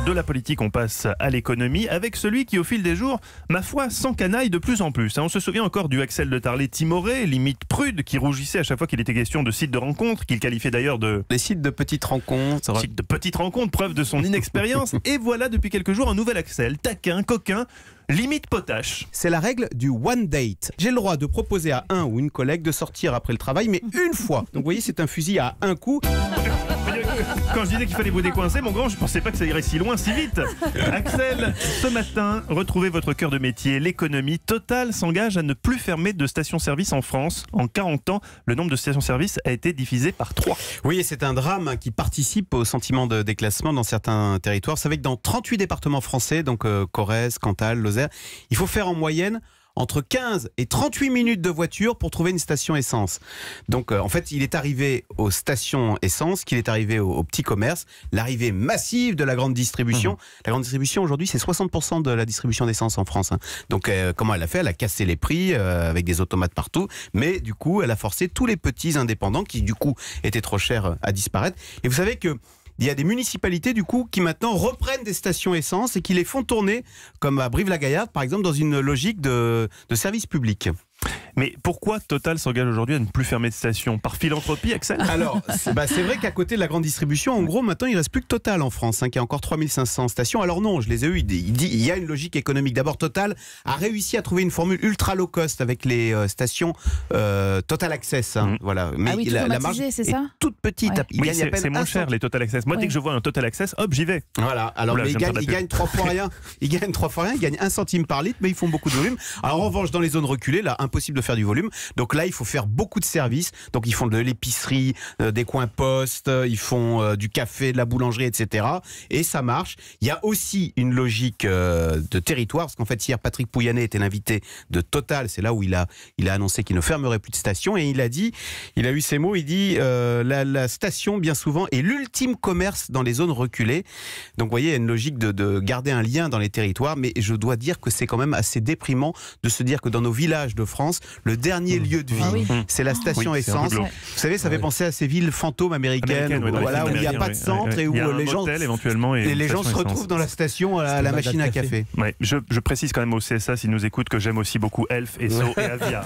De la politique, on passe à l'économie avec celui qui, au fil des jours, ma foi, s'encanaille de plus en plus. On se souvient encore du Axel de Tarlet timoré, limite prude, qui rougissait à chaque fois qu'il était question de sites de rencontres, qu'il qualifiait d'ailleurs de... Les sites de petites rencontres. Sites de petites rencontres, preuve de son inexpérience. Et voilà, depuis quelques jours, un nouvel Axel, taquin, coquin, limite potache. C'est la règle du one date. J'ai le droit de proposer à un ou une collègue de sortir après le travail, mais une fois. Donc vous voyez, c'est un fusil à un coup. Quand je disais qu'il fallait vous décoincer, mon grand, je pensais pas que ça irait si loin, si vite. Axel, ce matin, retrouvez votre cœur de métier, l'économie. Total s'engage à ne plus fermer de stations-service en France. En 40 ans, le nombre de stations-service a été divisé par 3. Oui, et c'est un drame qui participe au sentiment de déclassement dans certains territoires. Vous savez que dans 38 départements français, donc Corrèze, Cantal, Lozère, il faut faire en moyenne entre 15 et 38 minutes de voiture pour trouver une station essence. Donc en fait, il est arrivé aux stations essence qu'il est arrivé au petit commerce, l'arrivée massive de la grande distribution. La grande distribution aujourd'hui, c'est 60% de la distribution d'essence en France. Donc comment elle a fait? Elle a cassé les prix avec des automates partout, mais du coup, elle a forcé tous les petits indépendants qui du coup étaient trop chers à disparaître. Et vous savez que il y a des municipalités du coup qui maintenant reprennent des stations essence et qui les font tourner, comme à Brive-la-Gaillarde par exemple, dans une logique de service public. Mais pourquoi Total s'engage aujourd'hui à ne plus fermer de station? Par philanthropie, Axel? Alors, c'est vrai qu'à côté de la grande distribution, en gros, maintenant, il ne reste plus que Total en France, qui a encore 3500 stations. Alors non, je les ai eues, il y a une logique économique. D'abord, Total a réussi à trouver une formule ultra low cost avec les stations Total Access. Voilà. Mais la marge c'est est ça toute petite. Ouais. Oui, c'est moins cher les Total Access. Moi, dès que je vois un Total Access, hop, j'y vais. Voilà. Alors, mais ils gagnent 3 fois rien. Ils gagnent 3 fois rien. Ils gagnent 1 centime par litre, mais ils font beaucoup de volume. Alors, en revanche, dans les zones reculées, là, impossible de faire du volume. Donc là, il faut faire beaucoup de services. Donc ils font de l'épicerie, des coins postes, ils font du café, de la boulangerie, etc. Et ça marche. Il y a aussi une logique de territoire, parce qu'en fait, hier, Patrick Pouyanné était l'invité de Total. C'est là où il a annoncé qu'il ne fermerait plus de station. Et il a eu ces mots, il dit la station, bien souvent, est l'ultime commerce dans les zones reculées. Donc vous voyez, il y a une logique de garder un lien dans les territoires. Mais je dois dire que c'est quand même assez déprimant de se dire que dans nos villages de France, le dernier lieu de vie, c'est la station essence. Vous savez, ça fait penser à ces villes fantômes américaines, voilà, où il n'y a pas de centre et où les gens se retrouvent dans la station à la machine à café. Je précise quand même au CSA, s'ils nous écoutent, que j'aime aussi beaucoup Elf et So et Avia.